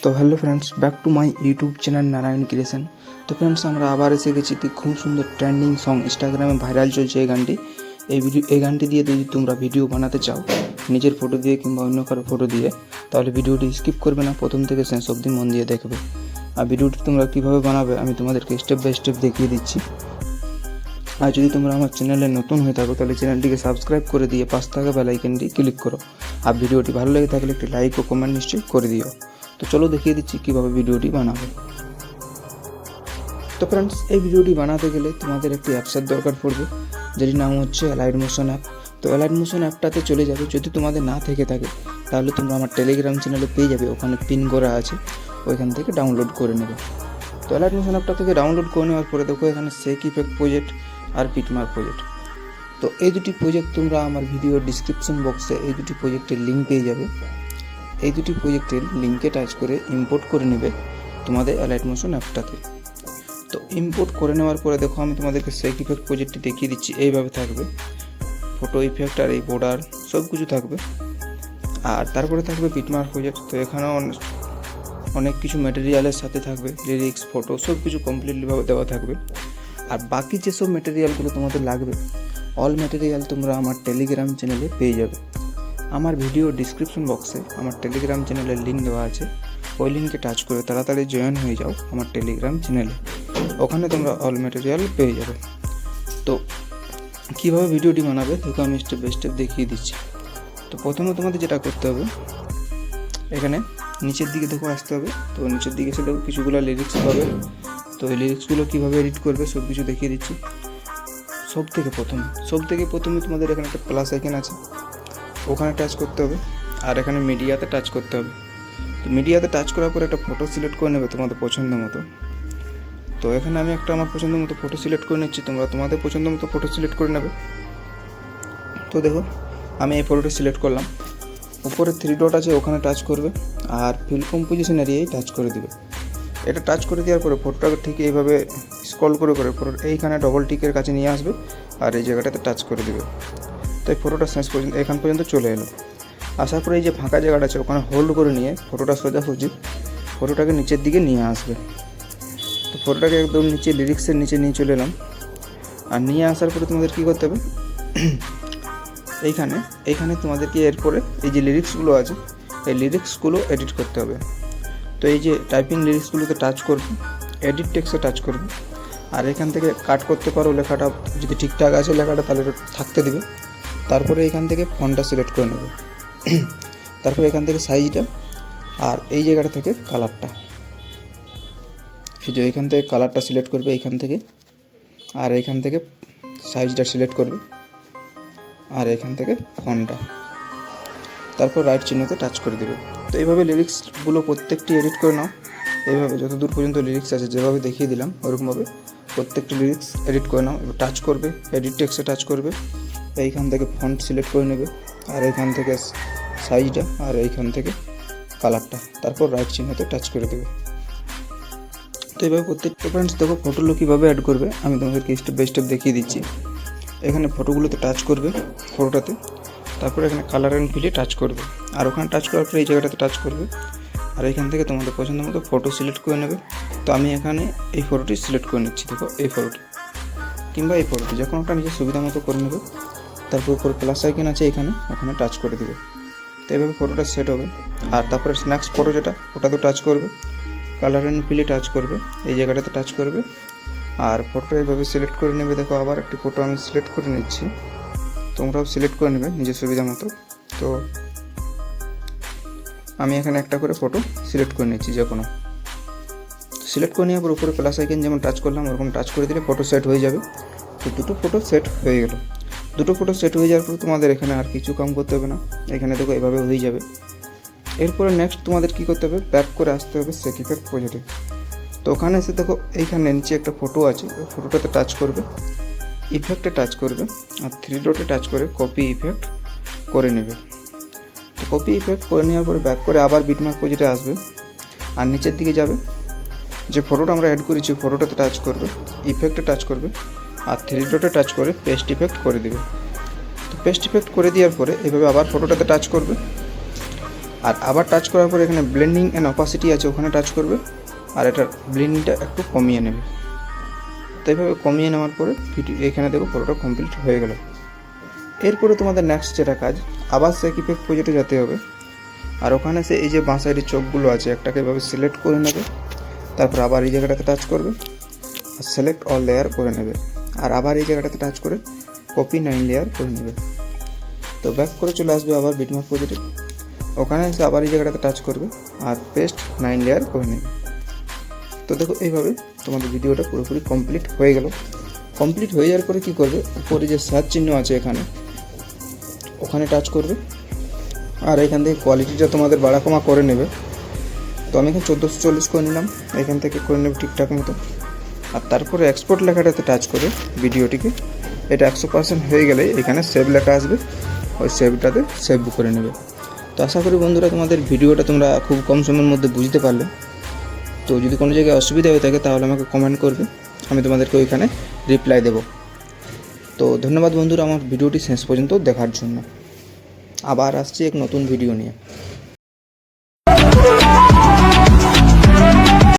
তো hello friends, back to my YouTube channel Narayan creation. তো friends, আমরা আবার এসে গেছি খুব সুন্দর ট্রেন্ডিং সং, ইনস্টাগ্রামে ভাইরাল চলছে এই গানটি। এই গানটি দিয়ে যদি তোমরা ভিডিও বানাতে চাও নিজের ফটো দিয়ে কিংবা অন্য কারো ফটো দিয়ে, তাহলে ভিডিওটি স্কিপ করবে না, প্রথম থেকে শেষ অবধি মন দিয়ে দেখবে। আর ভিডিওটি তোমরা কীভাবে বানাবে আমি তোমাদেরকে স্টেপ বাই স্টেপ দেখিয়ে দিচ্ছি। আর যদি তোমরা আমার চ্যানেলে নতুন হয়ে থাকো তাহলে চ্যানেলটিকে সাবস্ক্রাইব করে দিয়ে পাশ থাকা বেল আইকনটি ক্লিক করো। আর ভিডিওটি ভালো লেগে থাকলে একটি লাইক ও কমেন্ট নিশ্চয়ই করে দিও। তো চলো দেখিয়ে দিচ্ছি কীভাবে ভিডিওটি বানাবে। তো ফ্রেন্ডস, এই ভিডিওটি বানাতে গেলে তোমাদের একটি অ্যাপসের দরকার পড়বে, যেটির নাম হচ্ছে অ্যালাইড মোশন অ্যাপ। তো অ্যালাইড মোশন অ্যাপটাতে চলে যাবে। যদি তোমাদের না থেকে থাকে তাহলে তোমরা আমার টেলিগ্রাম চ্যানেলে পেয়ে যাবে, ওখানে পিন করা আছে, ওইখান থেকে ডাউনলোড করে নেবে। তো অ্যালাইড মোশন অ্যাপটা থেকে ডাউনলোড করে নেওয়ার পরে দেখো এখানে শেক ইফেক্ট প্রজেক্ট আর পিটমার প্রজেক্ট। তো এই দুটি প্রজেক্ট তোমরা আমার ভিডিওর ডিসক্রিপশন বক্সে এই দুটি প্রজেক্টের লিঙ্ক পেয়ে যাবে। এই দুটি প্রজেক্টের লিঙ্কে টাচ করে ইম্পোর্ট করে নেবে তোমাদের অ্যালাইড মোশন অ্যাপটাতে। তো ইম্পোর্ট করে নেওয়ার পরে দেখো আমি তোমাদেরকে শেক ইফেক্ট প্রজেক্টটি দেখিয়ে দিচ্ছি। এইভাবে থাকবে ফটো ইফেক্ট আর এই বর্ডার সব কিছু থাকবে। আর তারপরে থাকবে পিটমার প্রজেক্ট। তো এখানেও অনেক কিছু ম্যাটেরিয়ালের সাথে থাকবে, লিরিক্স, ফটো সব কিছু কমপ্লিটলিভাবে দেওয়া থাকবে। আর বাকি যেসব ম্যাটেরিয়ালগুলো তোমাদের লাগবে, অল ম্যাটেরিয়াল তোমরা আমার টেলিগ্রাম চ্যানেলে পেয়ে যাবে। আমার ভিডিও ডিসক্রিপশন বক্সে আমার টেলিগ্রাম চ্যানেলের লিঙ্ক দেওয়া আছে, ওই লিঙ্কে টাচ করে তাড়াতাড়ি জয়েন হয়ে যাও আমার টেলিগ্রাম চ্যানেলে, ওখানে তোমরা অল ম্যাটেরিয়াল পেয়ে যাবে। তো কীভাবে ভিডিওটি বানাবে দেখো আমি স্টেপ বাই স্টেপ দেখিয়ে দিচ্ছি। তো প্রথমে তোমাদের যেটা করতে হবে, এখানে নিচের দিকে দেখো আসতে হবে। তো নিচের দিকে এসে দেখো কিছুগুলো লিরিক্স পাবে। তো এই লিরিক্সগুলো কীভাবে এডিট করবে সব কিছু দেখিয়ে দিচ্ছি। সব থেকে প্রথমে তোমাদের এখানে একটা প্লাস আইকন আছে, ওখানে টাচ করতে হবে। আর এখানে মিডিয়াতে টাচ করতে হবে। তো মিডিয়াতে টাচ করার পরে একটা ফটো সিলেক্ট করে নেবে তোমাদের পছন্দ মতো। তো এখানে আমি একটা আমার পছন্দ মতো ফটো সিলেক্ট করে নিচ্ছি, তোমরা তোমাদের পছন্দ মতো ফটো সিলেক্ট করে নেবে। তো দেখো আমি এই ফটোটা সিলেক্ট করলাম। উপরে 3 ডট আছে, ওখানে টাচ করবে আর ফিল কম্পোজিশন এরিয়ায় টাচ করে দিবে। এটা টাচ করে দেওয়ার পরে ফটোটাকে ঠিক এইভাবে স্ক্রল করে ফটো এইখানে ডবল টিকের কাছে নিয়ে আসবে আর এই জায়গাটাতে টাচ করে দেবে। তো এই ফটোটা শেষ পর্যন্ত এখান পর্যন্ত চলে এলো। আসার পরে এই যে ফাঁকা জায়গাটা আছে ওখানে হোল্ড করে নিয়ে ফটোটা সোজাসুজি ফটোটাকে নিচের দিকে নিয়ে আসবে। তো ফটোটাকে একদম নিচে লিরিক্সের নিচে নিয়ে চলে এলাম। আর নিয়ে আসার পরে তোমাদের কী করতে হবে, এইখানে তোমাদেরকে এরপরে এই যে লিরিক্সগুলো আছে এই লিরিক্সগুলো এডিট করতে হবে। তো এই যে টাইপিং লিরিক্সগুলোতে টাচ করবে, এডিট টেক্সটে টাচ করবে। আর এখান থেকে কাট করতে পারো, লেখাটা যদি ঠিকঠাক আছে লেখাটা তাহলে থাকতে দেবে। তারপরে এখান থেকে ফন্টটা সিলেক্ট করে নেবে। তারপরে এখান থেকে সাইজটা আর এই জায়গাটা থেকে কালারটা, এই যে এখান থেকে কালারটা সিলেক্ট করবে এইখান থেকে। আর এইখান থেকে সাইজটা সিলেক্ট করবে আর এখান থেকে ফন্টটা, তারপর রাইট চিহ্নতে টাচ করে দেবে। তো এইভাবে লিরিক্সগুলো প্রত্যেকটি এডিট করে নাও। এইভাবে যত দূর পর্যন্ত লিরিক্স আছে যেভাবে দেখিয়ে দিলাম ওরকমভাবে প্রত্যেকটি লিরিক্স এডিট করে নাও। এবার টাচ করবে, এডিট টেক্সটে টাচ করবে, এইখান থেকে ফন্ট সিলেক্ট করে নেবে আর এইখান থেকে সাইজটা আর এইখান থেকে কালারটা, তারপর রাইট চিহ্নতে টাচ করে দেবে। তো এইভাবে প্রত্যেকটা ফ্রেন্ডস দেখো ফটোগুলো কীভাবে অ্যাড করবে আমি তোমাদেরকে স্টেপ বাই স্টেপ দেখিয়ে দিচ্ছি। এখানে ফটোগুলোতে টাচ করবে, ফটোটাতে, তারপর এখানে কালার অ্যান্ড ফিলে টাচ করবে আর ওখানে টাচ করার পরে এই জায়গাটাতে টাচ করবে আর এখান থেকে তোমাদের পছন্দ মতো ফটো সিলেক্ট করে নেবে। তো আমি এখানে এই ফটোটি সিলেক্ট করে নিচ্ছি, দেখো এই ফটোটি কিংবা এই ফটোটি যে কোনোটা নিজের সুবিধা মতো করে নেবে। তারপর উপরে প্লাস আইকন আছে ওখানে টাচ করে দেবে। তো এইভাবে ফটোটা সেট হবে। আর তারপরে স্ন্যাক্স ফটো যেটা ওটাতে টাচ করবে, কালার অ্যান্ড ফিলে টাচ করবে, এই জায়গাটাতে টাচ করবে আর ফটোটা এইভাবে সিলেক্ট করে নেবে। দেখো আবার একটি ফটো আমি সিলেক্ট করে নিচ্ছি, তোমরাও সিলেক্ট করে নেবে নিজের সুবিধা মতো। তো আমি এখানে একটা করে ফটো সিলেক্ট করে নিচ্ছি, যে কোনো সিলেক্ট করে নেওয়ার পর উপরে প্লাস আইকন যেমন টাচ করলাম ওরকম টাচ করে দিলে ফটো সেট হয়ে যাবে। তো দুটো ফটো সেট হয়ে গেল। দুটো ফটো সেট হয়ে যাওয়ার পর তোমাদের এখানে আর কিছু কাম করতে হবে না, এখানে দেখো এভাবে হয়ে যাবে। এরপরে নেক্সট তোমাদের কী করতে হবে, ব্যাক করে আসতে হবে শেক ইফেক্ট প্রজেক্টে। তো ওখানে এসে দেখো এইখানে নিচে একটা ফটো আছে, ওই ফটোটাতে টাচ করবে, ইফেক্টে টাচ করবে আর 3 ডটে টাচ করে কপি ইফেক্ট করে নেবে। তো কপি ইফেক্ট করে নেওয়ার পরে ব্যাক করে আবার বিটমার্ক প্রজেক্টে আসবে আর নিচের দিকে যাবে, যে ফটোটা আমরা অ্যাড করেছি ফটোটাতে টাচ করবে, ইফেক্টে টাচ করবে আর 3 ডটে টাচ করে পেস্ট ইফেক্ট করে দেবে। তো পেস্ট ইফেক্ট করে দেওয়ার পরে এভাবে আবার ফটোটাতে টাচ করবে আর আবার টাচ করার পরে এখানে ব্লেন্ডিং অ্যান্ড অপাসিটি আছে, ওখানে টাচ করবে আর এটার ব্লেন্ডিংটা একটু কমিয়ে নেবে। তো এইভাবে কমিয়ে নেওয়ার পরে ভিডিও এখানে দেখো পুরোটা কমপ্লিট হয়ে গেল। এরপরে তোমাদের নেক্সট যেটা কাজ, আবার সেক ইফেক্ট প্রজেক্টে যেতে হবে। আর ওখানে সে এই যে বাঁ সাইডের চোখগুলো আছে একটাকে এভাবে সিলেক্ট করে নেবে, তারপর আবার এই জায়গাটাতে টাচ করবে আর সিলেক্ট অল লেয়ার করে নেবে, আর আবার এই জায়গাটাতে টাচ করে কপি 9 লেয়ার করে নেবে। তো ব্যাক করে চলে আসবে আবার বিটম্যাপ প্রজেক্টে, ওখানে এসে আবার এই জায়গাটাতে টাচ করবে আর পেস্ট 9 লেয়ার করে নেবে। তো দেখো এইভাবে তোমাদের ভিডিওটা পুরোপুরি কমপ্লিট হয়ে গেল। কমপ্লিট হয়ে যাওয়ার পরে কী করবে, উপরে যে সার্চ চিহ্ন আছে এখানে, ওখানে টাচ করবে আর এখান থেকে কোয়ালিটিটা তোমাদের বাড়া কমা করে নেবে। তো আমি এখানে 1440 করে নিলাম, এখান থেকে করে নেবে ঠিকঠাক মতো। আর তারপরে এক্সপোর্ট লেখাটাতে টাচ করে ভিডিওটিকে, এটা 100% হয়ে গেলে এখানে সেভ লেখা আসবে, ওই সেভটাতে সেভ করে নেবে। তো আশা করি বন্ধুরা তোমাদের ভিডিওটা তোমরা খুব কম সময়ের মধ্যে বুঝতে পারলে। তো যদি কোনো জায়গায় অসুবিধা হয়ে থাকে তাহলে আমাকে কমেন্ট করবে, আমি তোমাদেরকে ওইখানে রিপ্লাই দেব। তো ধন্যবাদ বন্ধুরা আমার ভিডিওটি শেষ পর্যন্ত দেখার জন্য। আবার আসছি এক নতুন ভিডিও নিয়ে।